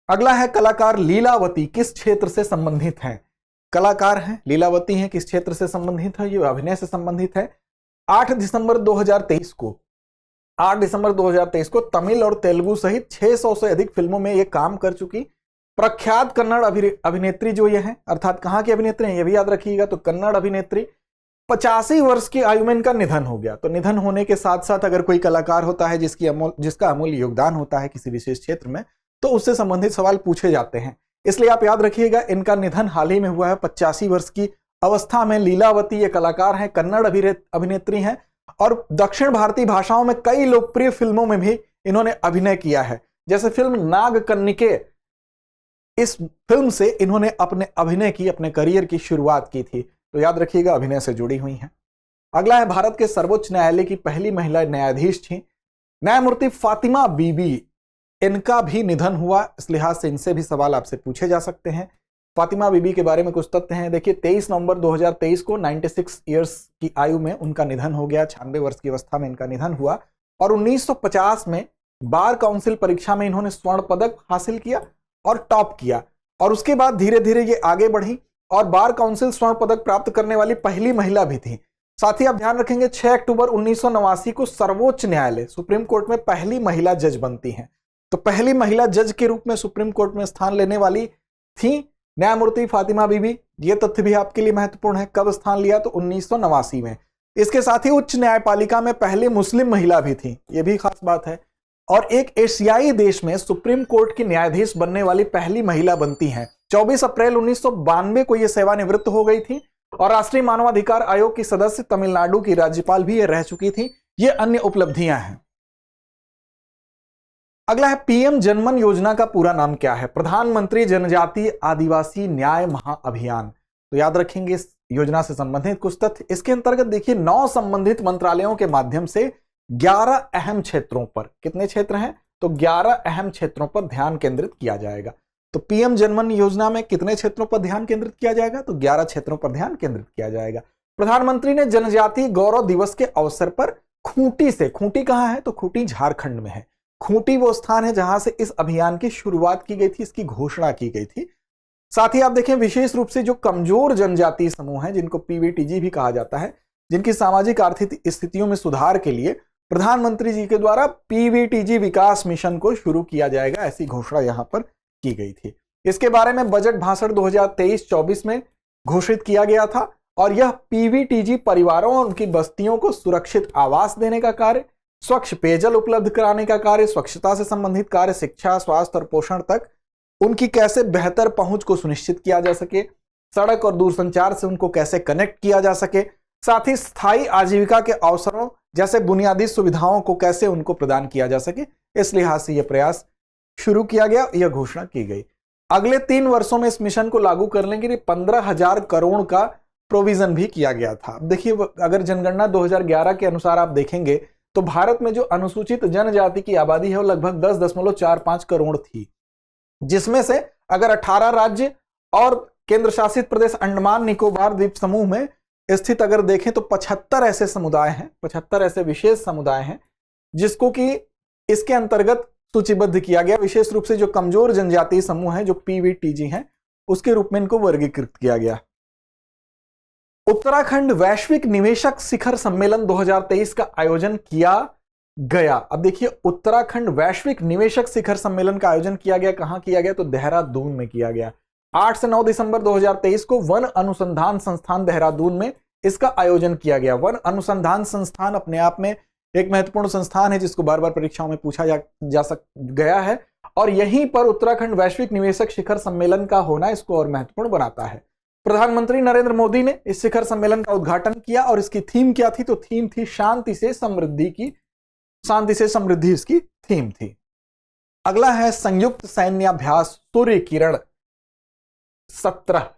Speaker 1: अगला है कलाकार लीलावती, किस क्षेत्र से संबंधित हैं? कलाकार हैं, लीलावती हैं, किस क्षेत्र से संबंधित है? ये अभिनय से संबंधित है। 8 दिसंबर 2023 को तमिल और तेलुगु सहित 600 से अधिक फिल्मों में ये काम कर चुकी प्रख्यात कन्नड़ अभिनेत्री जो ये है, अर्थात कहां की अभिनेत्री हैं ये भी याद रखिएगा। तो कन्नड़ अभिनेत्री 85 वर्ष की आयु में इनका निधन हो गया। तो निधन होने के साथ साथ अगर कोई कलाकार होता है जिसका अमूल्य योगदान होता है किसी विशेष क्षेत्र में तो उससे संबंधित सवाल पूछे जाते हैं। इसलिए आप याद रखिएगा इनका निधन हाल ही में हुआ है। 85 वर्ष की अवस्था में लीलावती ये कलाकार हैं, कन्नड़ अभिनेत्री हैं और दक्षिण भारतीय भाषाओं में कई लोकप्रिय फिल्मों में भी इन्होंने अभिनय किया है। जैसे फिल्म नागकन्निके, इस फिल्म से इन्होंने अपने अभिनय की, अपने करियर की शुरुआत की थी। तो याद रखिएगा अभिनय से जुड़ी हुई हैं। अगला है भारत के सर्वोच्च न्यायालय की पहली महिला न्यायाधीश थी न्यायमूर्ति फातिमा बीबी। इनका भी निधन हुआ, इस लिहाज से इनसे भी सवाल आपसे पूछे जा सकते हैं। फातिमा बीबी के बारे में कुछ तथ्य हैं। देखिए 23 नवंबर 2023 को 96 ईयर्स की आयु में उनका निधन हो गया। 96 वर्ष की अवस्था में इनका निधन हुआ और 1950 में बार काउंसिल परीक्षा में इन्होंने स्वर्ण पदक हासिल किया और टॉप किया और उसके बाद धीरे धीरे ये आगे बढ़ी और बार काउंसिल स्वर्ण पदक प्राप्त करने वाली पहली महिला भी थी। साथ ही आप ध्यान रखेंगे 6 अक्टूबर 1989 को सर्वोच्च न्यायालय सुप्रीम कोर्ट में पहली महिला जज बनती हैं। तो पहली महिला जज के रूप में सुप्रीम कोर्ट में स्थान लेने वाली थी न्यायमूर्ति फातिमा बीबी। ये तथ्य भी आपके लिए महत्वपूर्ण है। कब स्थान लिया? तो 1989 में। इसके साथ ही उच्च न्यायपालिका में पहली मुस्लिम महिला भी थी, ये भी खास बात है। और एक एशियाई देश में सुप्रीम कोर्ट की न्यायाधीश बनने वाली पहली महिला बनती हैं। 24 अप्रैल 1992 को यह सेवानिवृत्त हो गई थी और राष्ट्रीय मानवाधिकार आयोग की सदस्य, तमिलनाडु की राज्यपाल भी ये रह चुकी थी। ये अन्य उपलब्धियां हैं। अगला है पीएम जनमन योजना का पूरा नाम क्या है? प्रधानमंत्री जनजातीय आदिवासी न्याय महाअभियान। तो याद रखेंगे इस योजना से संबंधित कुछ तथ्य। इसके अंतर्गत देखिए 9 संबंधित मंत्रालयों के माध्यम से 11 अहम क्षेत्रों पर, कितने क्षेत्र हैं? तो 11 अहम क्षेत्रों पर ध्यान केंद्रित किया जाएगा। तो पीएम जनमन योजना में कितने क्षेत्रों पर ध्यान केंद्रित किया जाएगा? तो 11 क्षेत्रों पर ध्यान केंद्रित किया जाएगा। प्रधानमंत्री ने जनजातीय गौरव दिवस के अवसर पर खूंटी से, खूंटी कहां है? तो खूंटी झारखंड में है। खूंटी वो स्थान है जहां से इस अभियान की शुरुआत की गई थी, इसकी घोषणा की गई थी। साथ ही आप देखें विशेष रूप से जो कमजोर जनजातीय समूह हैं, जिनको पीवीटीजी भी कहा जाता है, जिनकी सामाजिक आर्थिक स्थितियों में सुधार के लिए प्रधानमंत्री जी के द्वारा पीवीटीजी विकास मिशन को शुरू किया जाएगा, ऐसी घोषणा यहां पर की गई थी। इसके बारे में बजट भाषण 2023-24 में घोषित किया गया था और यह पीवीटीजी परिवारों और उनकी बस्तियों को सुरक्षित आवास देने का कार्य, स्वच्छ पेयजल उपलब्ध कराने का कार्य, स्वच्छता से संबंधित कार्य, शिक्षा, स्वास्थ्य और पोषण तक उनकी कैसे बेहतर पहुंच को सुनिश्चित किया जा सके, सड़क और दूरसंचार से उनको कैसे कनेक्ट किया जा सके, साथ ही स्थायी आजीविका के अवसरों जैसे बुनियादी सुविधाओं को कैसे उनको प्रदान किया जा सके, इस लिहाज से यह प्रयास शुरू किया गया, यह घोषणा की गई। अगले 3 वर्षों में इस मिशन को लागू करने के लिए 15,000 करोड़ का प्रोविजन भी किया गया था। देखिए अगर जनगणना 2011 के अनुसार आप देखेंगे तो भारत में जो अनुसूचित जनजाति की आबादी है वो लगभग 10.45 करोड़ थी, जिसमें से अगर 18 राज्य और केंद्र शासित प्रदेश अंडमान निकोबार द्वीप समूह में स्थित अगर देखें तो 75 ऐसे समुदाय हैं, 75 ऐसे विशेष समुदाय हैं जिसको कि इसके अंतर्गत सूचीबद्ध किया गया। विशेष रूप से जो कमजोर जनजातीय समूह है जो पीवीटीजी हैं उसके रूप में इनको वर्गीकृत किया गया। उत्तराखंड वैश्विक निवेशक शिखर सम्मेलन 2023 का आयोजन किया गया। अब देखिए, उत्तराखंड वैश्विक निवेशक शिखर सम्मेलन का आयोजन किया गया, कहां किया गया? तो देहरादून में किया गया। 8 से 9 दिसंबर 2023 को वन अनुसंधान संस्थान देहरादून में इसका आयोजन किया गया। वन अनुसंधान संस्थान अपने आप में एक महत्वपूर्ण संस्थान है जिसको बार बार परीक्षाओं में पूछा गया है, और यहीं पर उत्तराखंड वैश्विक निवेशक शिखर सम्मेलन का होना इसको और महत्वपूर्ण बनाता है। प्रधानमंत्री नरेंद्र मोदी ने इस शिखर सम्मेलन का उद्घाटन किया और इसकी थीम क्या थी? तो थीम थी शांति से समृद्धि इसकी थीम थी। अगला है संयुक्त सैन्याभ्यास सूर्य किरण 17।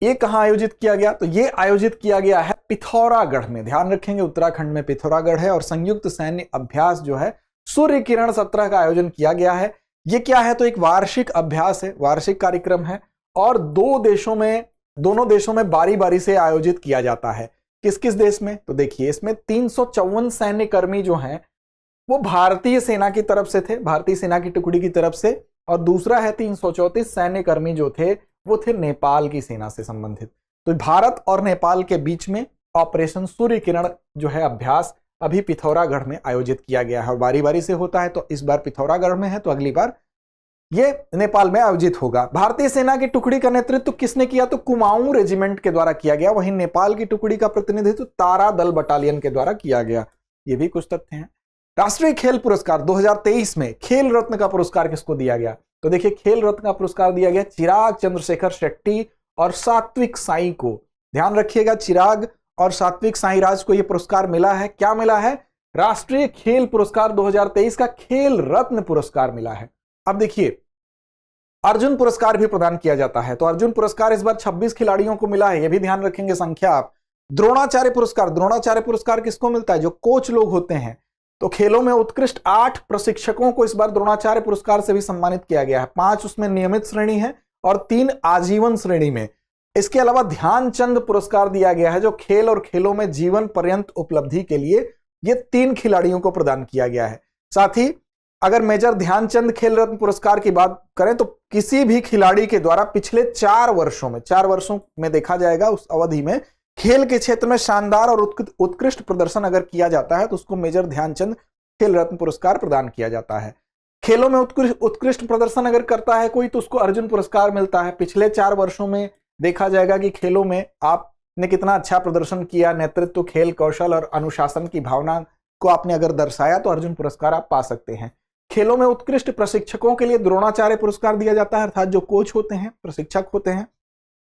Speaker 1: ये कहां आयोजित किया गया? तो ये आयोजित किया गया है पिथौरागढ़ में। ध्यान रखेंगे, उत्तराखंड में पिथौरागढ़ है और संयुक्त सैन्य अभ्यास जो है सूर्य किरण 17 का आयोजन किया गया है। ये क्या है? तो एक वार्षिक अभ्यास है, वार्षिक कार्यक्रम है और दोनों देशों में बारी बारी से आयोजित किया जाता है। किस किस देश में? तो देखिए, इसमें 354 सैन्य कर्मी जो हैं वो भारतीय सेना की तरफ से थे, भारतीय सेना की टुकड़ी की तरफ से, और दूसरा है 334 सैन्य कर्मी जो थे वो थे नेपाल की सेना से संबंधित। तो भारत और नेपाल के बीच में ऑपरेशन सूर्य किरण जो है अभ्यास अभी पिथौरागढ़ में आयोजित किया गया है और बारी बारी से होता है। तो इस बार पिथौरागढ़ में है, तो अगली बार ये नेपाल में आयोजित होगा। भारतीय सेना की टुकड़ी का नेतृत्व किसने किया? तो कुमाऊं रेजिमेंट के द्वारा किया गया। वहीं नेपाल की टुकड़ी का प्रतिनिधित्व तारा दल बटालियन के द्वारा किया गया। ये भी कुछ तथ्य हैं। राष्ट्रीय खेल पुरस्कार 2023 में खेल रत्न का पुरस्कार किसको दिया गया? तो देखिए, खेल रत्न का पुरस्कार दिया गया चिराग चंद्रशेखर शेट्टी और सात्विक साई को। ध्यान रखिएगा, चिराग और सात्विक साई राज को यह पुरस्कार मिला है। क्या मिला है? राष्ट्रीय खेल पुरस्कार 2023 का खेल रत्न पुरस्कार मिला है। अब देखिए, अर्जुन पुरस्कार भी प्रदान किया जाता है। तो अर्जुन पुरस्कार इस बार 26 खिलाड़ियों को मिला है, यह भी ध्यान रखेंगे संख्या आप। द्रोणाचार्य पुरस्कार किसको मिलता है? जो कोच लोग होते हैं। तो खेलों में उत्कृष्ट 8 प्रशिक्षकों को इस बार द्रोणाचार्य पुरस्कार से भी सम्मानित किया गया है। 5 उसमें नियमित श्रेणी है और 3 आजीवन श्रेणी में। इसके अलावा ध्यानचंद पुरस्कार दिया गया है जो खेल और खेलों में जीवन पर्यंत उपलब्धि के लिए ये 3 खिलाड़ियों को प्रदान किया गया है। साथ ही अगर मेजर ध्यानचंद खेल रत्न पुरस्कार की बात करें तो किसी भी खिलाड़ी के द्वारा पिछले 4 वर्षों में देखा जाएगा, उस अवधि में खेल के क्षेत्र में शानदार और उत्कृष्ट प्रदर्शन अगर किया जाता है तो उसको मेजर ध्यानचंद खेल रत्न पुरस्कार प्रदान किया जाता है। खेलों में उत्कृष्ट प्रदर्शन अगर करता है कोई तो उसको अर्जुन पुरस्कार मिलता है। पिछले 4 वर्षों में देखा जाएगा कि खेलों में आपने कितना अच्छा प्रदर्शन किया, नेतृत्व, खेल कौशल और अनुशासन की भावना को आपने अगर दर्शाया तो अर्जुन पुरस्कार आप पा सकते हैं। खेलों में उत्कृष्ट प्रशिक्षकों के लिए द्रोणाचार्य पुरस्कार दिया जाता है, अर्थात जो कोच होते हैं, प्रशिक्षक होते हैं।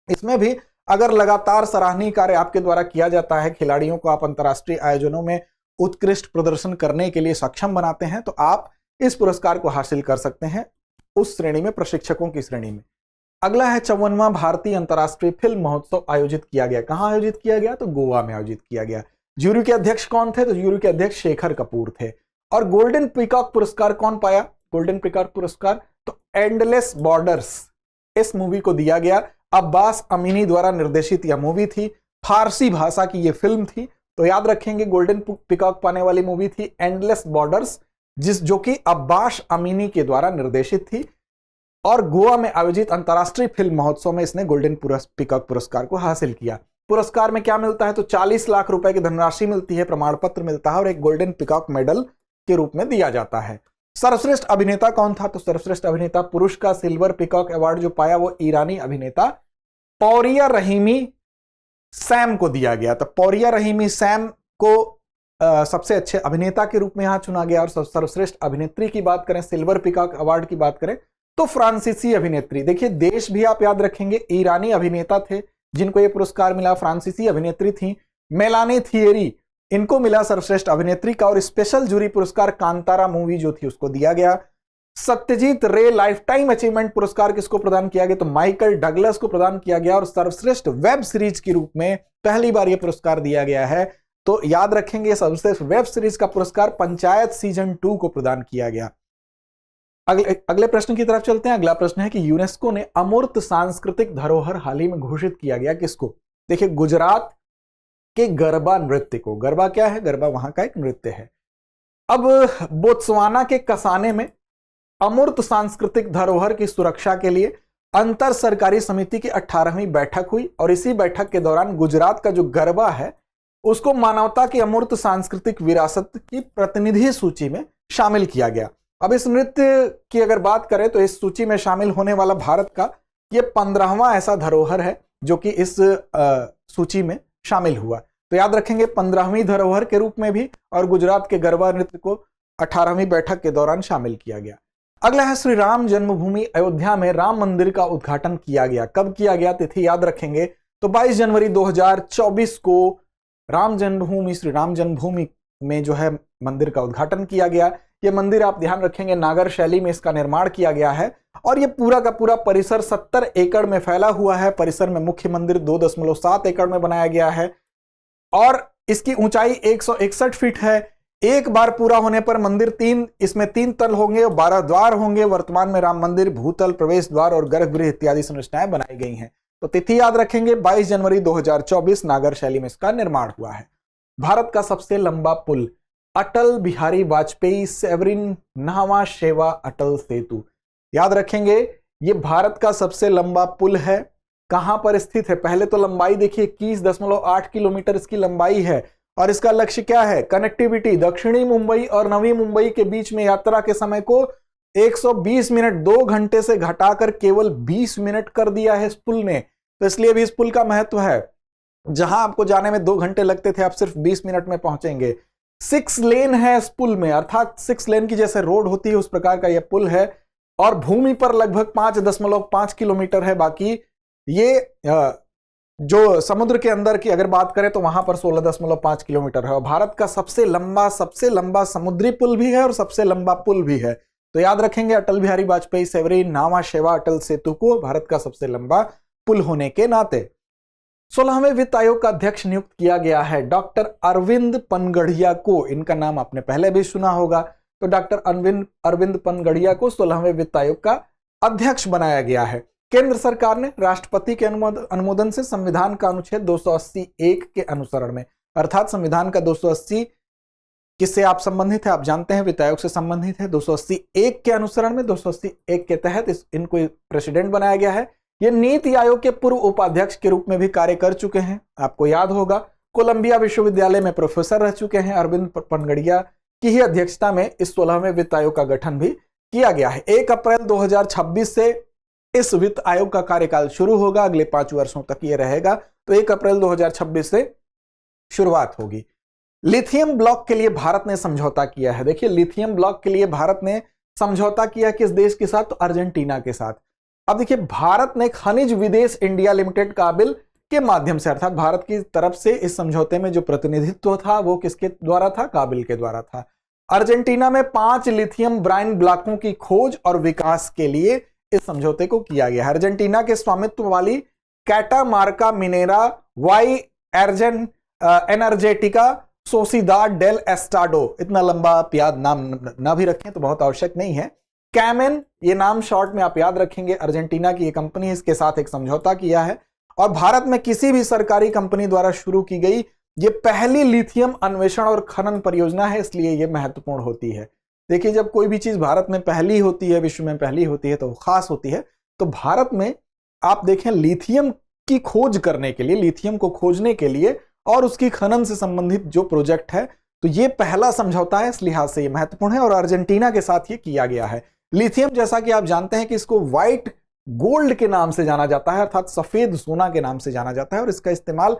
Speaker 1: इसमें भी अगर लगातार सराहनीय कार्य आपके द्वारा किया जाता है, खिलाड़ियों को आप अंतर्राष्ट्रीय आयोजनों में उत्कृष्ट प्रदर्शन करने के लिए सक्षम बनाते हैं तो आप इस पुरस्कार को हासिल कर सकते हैं उस श्रेणी में, प्रशिक्षकों की श्रेणी में। अगला है 54वां भारतीय अंतर्राष्ट्रीय फिल्म महोत्सव आयोजित किया गया। कहां आयोजित किया गया? तो गोवा में आयोजित किया गया। जूरी के अध्यक्ष कौन थे? तो जूरी के अध्यक्ष शेखर कपूर थे। और गोल्डन पीकॉक पुरस्कार कौन पाया? गोल्डन पीकॉक पुरस्कार तो एंडलेस बॉर्डर्स इस मूवी को दिया गया। अब्बास अमीनी द्वारा निर्देशित यह मूवी थी, फारसी भाषा की यह फिल्म थी। तो याद रखेंगे, गोल्डन पीकॉक पाने वाली मूवी थी एंडलेस बॉर्डर्स, जो कि अब्बास अमीनी के द्वारा निर्देशित थी और गोवा में आयोजित अंतर्राष्ट्रीय फिल्म महोत्सव में इसने गोल्डन पीकॉक पुरस्कार को हासिल किया। पुरस्कार में क्या मिलता है? तो 40 लाख रुपए की धनराशि मिलती है, प्रमाण पत्र मिलता है और एक गोल्डन पीकॉक मेडल के रूप में दिया जाता है। सर्वश्रेष्ठ अभिनेता कौन था? तो सर्वश्रेष्ठ अभिनेता पुरुष का सिल्वर पीकॉक अवार्ड जो पाया वो ईरानी अभिनेता पौरिया रहीमी सैम को दिया गया। तो पौरिया रहीमी सैम को सबसे अच्छे अभिनेता के रूप में यहां चुना गया। और सर्वश्रेष्ठ अभिनेत्री की बात करें, सिल्वर पीकॉक अवार्ड की बात करें तो फ्रांसीसी अभिनेत्री, देखिए देश भी आप याद रखेंगे, ईरानी अभिनेता थे जिनको यह पुरस्कार मिला। फ्रांसीसी अभिनेत्री थी मेलानी थियरी, इनको मिला सर्वश्रेष्ठ अभिनेत्री का। और स्पेशल जूरी पुरस्कार कांतारा मूवी जो थी उसको दिया गया। सत्यजीत रे लाइफ टाइम अचीवमेंट पुरस्कार किसको प्रदान किया गया? तो माइकल डगलस को प्रदान किया गया। और सर्वश्रेष्ठ वेब सीरीज के रूप में पहली बार यह पुरस्कार दिया गया है तो याद रखेंगे सर्वश्रेष्ठ वेब सीरीज का पुरस्कार पंचायत सीजन 2 को प्रदान किया गया। अगले प्रश्न की तरफ चलते हैं। अगला प्रश्न है कि यूनेस्को ने अमूर्त सांस्कृतिक धरोहर हाल ही में घोषित किया गया किसको? देखिए, गुजरात के गरबा नृत्य को। गरबा क्या है? गरबा वहां का एक नृत्य है। अब बोत्सवाना के कसाने में अमूर्त सांस्कृतिक धरोहर की सुरक्षा के लिए अंतर सरकारी समिति की 18वीं बैठक हुई और इसी बैठक के दौरान गुजरात का जो गरबा है उसको मानवता की अमूर्त सांस्कृतिक विरासत की प्रतिनिधि सूची में शामिल किया गया। अब इस नृत्य की अगर बात करें तो इस सूची में शामिल होने वाला भारत का यह 15वां ऐसा धरोहर है जो कि इस सूची में शामिल हुआ। तो याद रखेंगे 15वीं धरोहर के रूप में भी और गुजरात के गरबा नृत्य को 18वीं बैठक के दौरान शामिल किया गया। अगला है श्री राम जन्मभूमि अयोध्या में राम मंदिर का उद्घाटन किया गया। कब किया गया? तिथि याद रखेंगे तो 22 जनवरी 2024 को राम जन्मभूमि श्री राम जन्मभूमि में जो है मंदिर का उद्घाटन किया गया। यह मंदिर आप ध्यान रखेंगे नागर शैली में इसका निर्माण किया गया है और यह पूरा का पूरा परिसर 70 एकड़ में फैला हुआ है। परिसर में मुख्य मंदिर 2.7 एकड़ में बनाया गया है और इसकी ऊंचाई 161 फीट है। एक बार पूरा होने पर मंदिर इसमें 3 तल होंगे और 12 द्वार होंगे। वर्तमान में राम मंदिर भूतल, प्रवेश द्वार और गर्भगृह इत्यादि संरचनाएं बनाई गई हैं। तो तिथि याद रखेंगे 22 जनवरी 2024 नागर शैली में इसका निर्माण हुआ है। भारत का सबसे लंबा पुल अटल बिहारी वाजपेयी सेवरिन नहवा शेवा अटल सेतु। याद रखेंगे ये भारत का सबसे लंबा पुल है। कहां पर स्थित है? पहले तो लंबाई देखिए 21.8 किलोमीटर इसकी लंबाई है और इसका लक्ष्य क्या है? कनेक्टिविटी। दक्षिणी मुंबई और नवी मुंबई के बीच में यात्रा के समय को 120 मिनट 2 घंटे से घटाकर केवल 20 मिनट कर दिया है इस पुल ने। तो इसलिए भी इस पुल का महत्व है। जहां आपको जाने में 2 घंटे लगते थे आप सिर्फ 20 मिनट में पहुंचेंगे। 6 लेन है इस पुल में, अर्थात 6 लेन की जैसे रोड होती है उस प्रकार का यह पुल है और भूमि पर लगभग 5.5 किलोमीटर है। बाकी ये जो समुद्र के अंदर की अगर बात करें तो वहां पर 16.5 किलोमीटर है और भारत का सबसे लंबा समुद्री पुल भी है और सबसे लंबा पुल भी है। तो याद रखेंगे अटल बिहारी वाजपेयी सेवरिन नहवा शेवा अटल सेतु को भारत का सबसे लंबा पुल होने के नाते। 16वें वित्त आयोग का अध्यक्ष नियुक्त किया गया है डॉक्टर अरविंद पनगढ़िया को। इनका नाम आपने पहले भी सुना होगा। तो डॉक्टर अरविंद पनगढ़िया को 16वें वित्त आयोग का अध्यक्ष बनाया गया है। केंद्र सरकार ने राष्ट्रपति के अनुमोदन से संविधान का अनुच्छेद 280(1) के अनुसरण में, अर्थात संविधान का 280 किससे आप संबंधित है? आप जानते हैं वित्त आयोग से संबंधित है। 280(1) के अनुसरण में 280(1) के तहत इनको प्रेसिडेंट बनाया गया है। ये नीति आयोग के पूर्व उपाध्यक्ष के रूप में भी कार्य कर चुके हैं। आपको याद होगा कोलंबिया विश्वविद्यालय में प्रोफेसर रह चुके हैं। अरविंद पनगढ़िया की ही अध्यक्षता में इस 16वें वित्त आयोग का गठन भी किया गया है। 1 अप्रैल 2026 से इस वित्त आयोग का कार्यकाल शुरू होगा। अगले 5 वर्षों तक ये रहेगा। तो 1 अप्रैल 2026 से शुरुआत होगी। लिथियम ब्लॉक के लिए भारत ने समझौता किया है। देखिए, लिथियम ब्लॉक के लिए भारत ने समझौता किया किस देश के साथ? तो अर्जेंटीना के साथ। अब देखिए, भारत ने खनिज विदेश इंडिया लिमिटेड काबिल के माध्यम से, अर्थात भारत की तरफ से इस समझौते में जो प्रतिनिधित्व था वो किसके द्वारा था? काबिल के द्वारा था। अर्जेंटीना में 5 लिथियम ब्राइन ब्लॉकों की खोज और विकास के लिए इस समझौते को किया गया है। अर्जेंटीना के स्वामित्व वाली कैटामार्का मिनेरा वाई एनर्जेटिका सोसिदाड डेल एस्टाडो, इतना लंबा आप याद नाम ना भी रखें तो बहुत आवश्यक नहीं है। कैमेन ये नाम शॉर्ट में आप याद रखेंगे। अर्जेंटीना की ये कंपनी इसके साथ एक समझौता किया है और भारत में किसी भी सरकारी कंपनी द्वारा शुरू की गई ये पहली लिथियम अन्वेषण और खनन परियोजना है, इसलिए ये महत्वपूर्ण होती है। देखिए, जब कोई भी चीज भारत में पहली होती है, विश्व में पहली होती है तो खास होती है। तो भारत में आप देखें लिथियम की खोज करने के लिए, लिथियम को खोजने के लिए और उसकी खनन से संबंधित जो प्रोजेक्ट है, तो ये पहला समझौता है, इस लिहाज से ये महत्वपूर्ण है और अर्जेंटीना के साथ ये किया गया है। लिथियम जैसा कि आप जानते हैं कि इसको व्हाइट गोल्ड के नाम से जाना जाता है, अर्थात सफेद सोना के नाम से जाना जाता है और इसका इस्तेमाल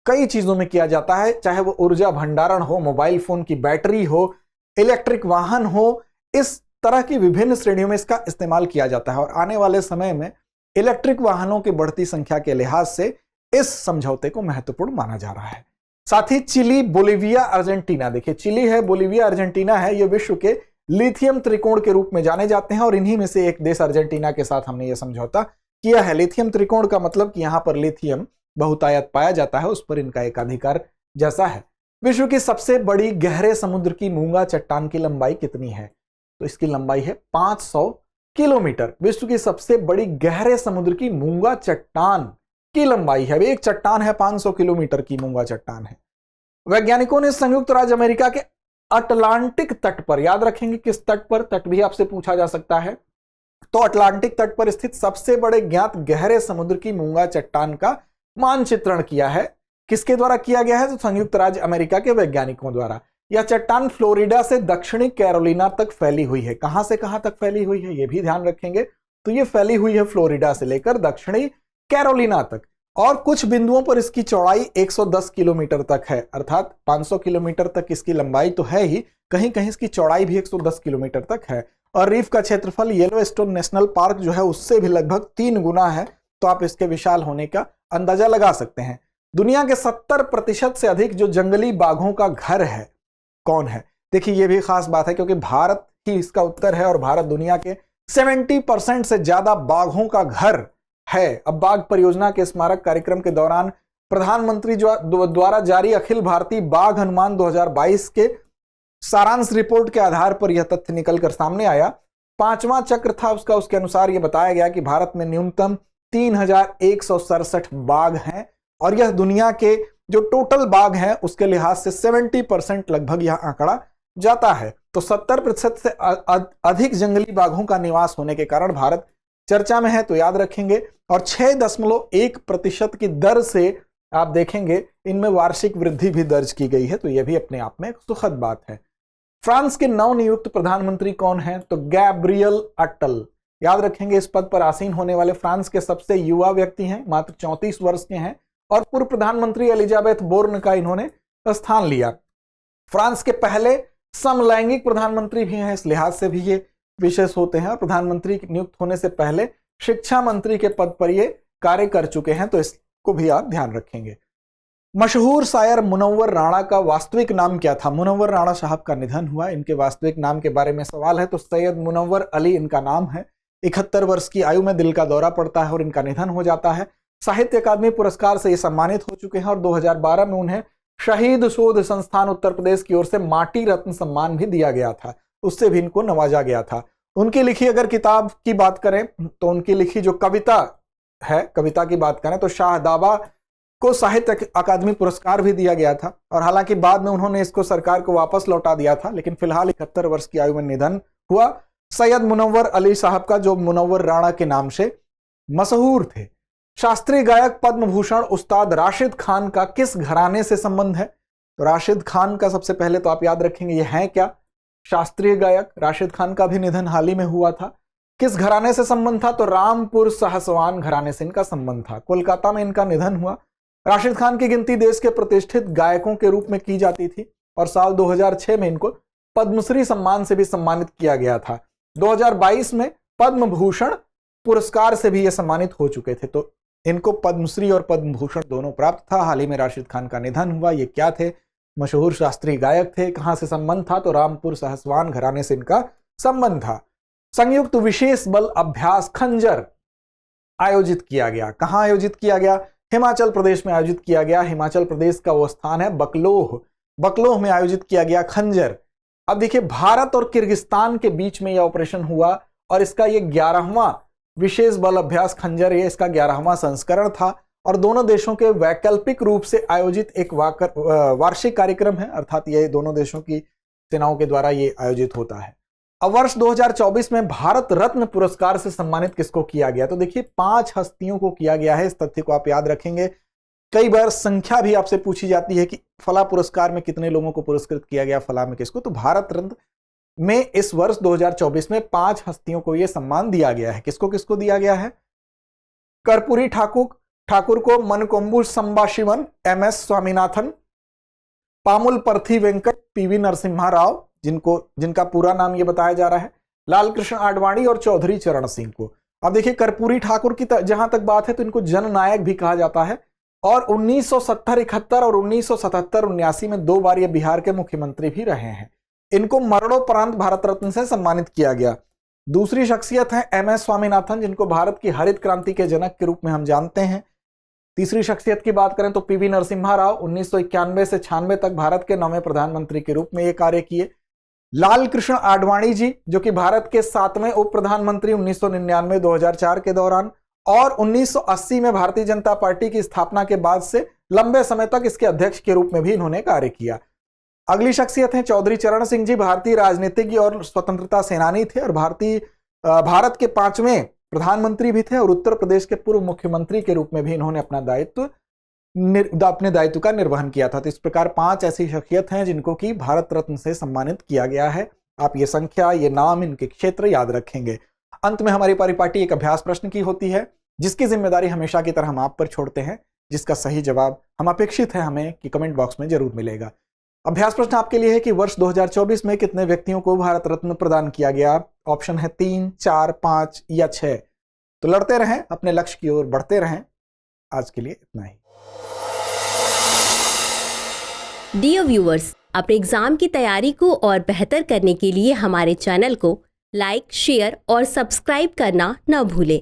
Speaker 1: कई चीजों में किया जाता है, चाहे वो ऊर्जा भंडारण हो, मोबाइल फोन की बैटरी हो, इलेक्ट्रिक वाहन हो, इस तरह की विभिन्न श्रेणियों में इसका इस्तेमाल किया जाता है और आने वाले समय में इलेक्ट्रिक वाहनों की बढ़ती संख्या के लिहाज से इस समझौते को महत्वपूर्ण माना जा रहा है। साथ ही चिली, बोलीविया, अर्जेंटीना, देखिए चिली है, बोलीविया, अर्जेंटीना है, ये विश्व के लिथियम त्रिकोण के रूप में जाने जाते हैं और इन्हीं में से एक देश अर्जेंटीना के साथ हमने ये समझौता किया है। लिथियम त्रिकोण का मतलब कि यहां पर लिथियम बहुतायत पाया जाता है, उस पर इनका एक अधिकार जैसा है। विश्व की सबसे बड़ी गहरे समुद्र की मूंगा चट्टान की लंबाई कितनी है? तो इसकी लंबाई है 500 किलोमीटर। विश्व की सबसे बड़ी गहरे समुद्र की मूंगा चट्टान की लंबाई है, एक चट्टान है 500 किलोमीटर की मूंगा चट्टान है। वैज्ञानिकों ने संयुक्त राज्य अमेरिका के अटलांटिक तट पर, याद रखेंगे किस तट पर, तट भी आपसे पूछा जा सकता है, तो अटलांटिक तट पर स्थित सबसे बड़े ज्ञात गहरे समुद्र की मूंगा चट्टान का मानचित्रण किया है। किसके द्वारा किया गया है? तो संयुक्त राज्य अमेरिका के वैज्ञानिकों द्वारा। यह चट्टान फ्लोरिडा से दक्षिणी कैरोलिना तक फैली हुई है। कहां से कहां तक फैली हुई है, यह भी ध्यान रखेंगे। तो यह फैली हुई है फ्लोरिडा से लेकर दक्षिणी कैरोलिना तक, और कुछ बिंदुओं पर इसकी चौड़ाई 110 किलोमीटर तक है, अर्थात 500 किलोमीटर तक इसकी लंबाई तो है ही, कहीं कहीं इसकी चौड़ाई भी 110 किलोमीटर तक है। और रीफ का क्षेत्रफल येलोस्टोन नेशनल पार्क जो है उससे भी लगभग 3 गुना है, तो आप इसके विशाल होने का अंदाजा लगा सकते हैं। दुनिया के 70% से अधिक जो जंगली बाघों का घर है कौन है? देखिए ये भी खास बात है, क्योंकि भारत ही इसका उत्तर है और भारत दुनिया के 70% से ज्यादा बाघों का घर है। अब बाघ परियोजना के स्मारक कार्यक्रम के दौरान प्रधानमंत्री द्वारा जारी अखिल भारतीय बाघ अनुमान 2022 के सारांश रिपोर्ट के आधार पर यह तथ्य निकलकर सामने आया। 5वां चक्र था उसका, उसके अनुसार यह बताया गया कि भारत में न्यूनतम 3167 बाघ हैं, और यह दुनिया के जो टोटल बाघ हैं उसके लिहाज से 70% लगभग यह आंकड़ा जाता है। तो 70% से अधिक जंगली बाघों का निवास होने के कारण भारत चर्चा में है, तो याद रखेंगे। और 6.1% की दर से आप देखेंगे इनमें वार्षिक वृद्धि भी दर्ज की गई है, तो यह भी अपने आप में एक सुखद बात है। फ्रांस के नवनियुक्त प्रधानमंत्री कौन हैं? तो गैब्रियल अटल, याद रखेंगे। इस पद पर आसीन होने वाले फ्रांस के सबसे युवा व्यक्ति हैं, मात्र 34 वर्ष के हैं, और पूर्व प्रधानमंत्री एलिजाबेथ बोर्न का इन्होंने स्थान लिया। फ्रांस के पहले समलैंगिक प्रधानमंत्री भी हैं, इस लिहाज से भी ये विशेष होते हैं। प्रधानमंत्री नियुक्त होने से पहले शिक्षा मंत्री के पद पर ये कार्य कर चुके हैं, तो इसको भी आप ध्यान रखेंगे। मशहूर शायर मुनव्वर राणा का वास्तविक नाम क्या था? मुनव्वर राणा साहब का निधन हुआ, इनके वास्तविक नाम के बारे में सवाल है, तो सैयद मुनव्वर अली इनका नाम है। 71 वर्ष की आयु में दिल का दौरा पड़ता है और इनका निधन हो जाता है। साहित्य अकादमी पुरस्कार से ये सम्मानित हो चुके हैं, और 2012 में उन्हें शहीद शोध संस्थान उत्तर प्रदेश की ओर से माटी रत्न सम्मान भी दिया गया था, उससे भी इनको नवाजा गया था। उनकी लिखी अगर किताब की बात करें तो उनकी लिखी जो कविता है, कविता की बात करें तो शाहदाबा को साहित्य अकादमी पुरस्कार भी दिया गया था, और हालांकि बाद में उन्होंने इसको सरकार को वापस लौटा दिया था, लेकिन फिलहाल 71 वर्ष की आयु में निधन हुआ सैयद मुनव्वर अली साहब का, जो मुनव्वर राणा के नाम से मशहूर थे। शास्त्रीय गायक पद्म भूषण उस्ताद राशिद खान का किस घराने से संबंध है? तो राशिद खान का सबसे पहले तो आप याद रखेंगे ये है क्या? शास्त्रीय गायक राशिद खान का भी निधन हाल ही में हुआ था। किस घराने से संबंध था? तो रामपुर साहसवान घराने से इनका संबंध था। कोलकाता में इनका निधन हुआ। राशिद खान की गिनती देश के प्रतिष्ठित गायकों के रूप में की जाती थी, और साल 2006 में इनको पद्मश्री सम्मान से भी सम्मानित किया गया था। 2022 में पद्म भूषण पुरस्कार से भी ये सम्मानित हो चुके थे, तो इनको पद्मश्री और पद्म भूषण दोनों प्राप्त था। हाल ही में राशिद खान का निधन हुआ। ये क्या थे? मशहूर शास्त्रीय गायक थे। कहां से संबंध था? तो रामपुर साहसवान घराने से इनका संबंध था। संयुक्त विशेष बल अभ्यास खंजर आयोजित किया गया। कहां आयोजित किया गया? हिमाचल प्रदेश में आयोजित किया गया। हिमाचल प्रदेश का वो स्थान है बकलोह, बकलोह में आयोजित किया गया खंजर। अब देखिए भारत और किर्गिस्तान के बीच में यह ऑपरेशन हुआ, और इसका ये 11वां विशेष बल अभ्यास खंजर, ये इसका 11वां संस्करण था, और दोनों देशों के वैकल्पिक रूप से आयोजित एक वार्षिक कार्यक्रम है, अर्थात ये दोनों देशों की सेनाओं के द्वारा ये आयोजित होता है। अब वर्ष 2024 में भारत रत्न पुरस्कार से सम्मानित किसको किया गया? तो देखिए 5 हस्तियों को किया गया है। इस तथ्य को आप याद रखेंगे। कई बार संख्या भी आपसे पूछी जाती है कि फला पुरस्कार में कितने लोगों को पुरस्कृत किया गया, फला में किसको। तो भारत रत्न में इस वर्ष 2024 में 5 हस्तियों को यह सम्मान दिया गया है। किसको किसको दिया गया है? कर्पूरी ठाकुर को मनकोम्बु संभाशिवन, MS स्वामीनाथन, पामुल पर्थी वेंकट, PV नरसिम्हा राव, जिनका पूरा नाम ये बताया जा रहा है, लाल कृष्ण आडवाणी और चौधरी चरण सिंह को। अब देखिए कर्पूरी ठाकुर की जहां तक बात है तो इनको जननायक भी कहा जाता है, और 1970-71 और 1977-79 में 2 बार ये बिहार के मुख्यमंत्री भी रहे हैं। इनको मरणोपरांत भारत रत्न से सम्मानित किया गया। दूसरी शख्सियत है MS स्वामीनाथन, जिनको भारत की हरित क्रांति के जनक के रूप में हम जानते हैं। तीसरी शख्सियत की बात करें तो पीवी नरसिम्हा राव 1991 से 96 तक भारत के 9वें प्रधानमंत्री के रूप में ये कार्य किए। लाल कृष्ण आडवाणी जी जो कि भारत के 7वें उप प्रधानमंत्री 1999-2004 के दौरान, और 1980 में भारतीय जनता पार्टी की स्थापना के बाद से लंबे समय तक इसके अध्यक्ष के रूप में भी इन्होंने कार्य किया। अगली शख्सियत है चौधरी चरण सिंह जी, भारतीय राजनीतिज्ञ और स्वतंत्रता सेनानी थे और भारत के 5वें प्रधानमंत्री भी थे और उत्तर प्रदेश के पूर्व मुख्यमंत्री के रूप में भी इन्होंने अपने दायित्व का निर्वहन किया था। तो इस प्रकार 5 ऐसी शख्सियत हैं जिनको कि भारत रत्न से सम्मानित किया गया है। आप ये संख्या, ये नाम, इनके क्षेत्र याद रखेंगे। अंत में हमारी परिपाटी एक अभ्यास प्रश्न की होती है जिसकी जिम्मेदारी हमेशा की तरह हम आप पर छोड़ते हैं, जिसका सही जवाब हम अपेक्षित है हमें कि कमेंट बॉक्स में जरूर मिलेगा। अभ्यास प्रश्न आपके लिए है कि वर्ष 2024 में कितने व्यक्तियों को भारत रत्न प्रदान किया गया। ऑप्शन है 3, 4, 5 या 6। तो लड़ते रहें, अपने लक्ष्य की ओर बढ़ते रहें। आज के लिए इतना ही।
Speaker 2: डियर व्यूअर्स, अपने एग्जाम की तैयारी को और बेहतर करने के लिए हमारे चैनल को लाइक, शेयर और सब्सक्राइब करना न भूलें।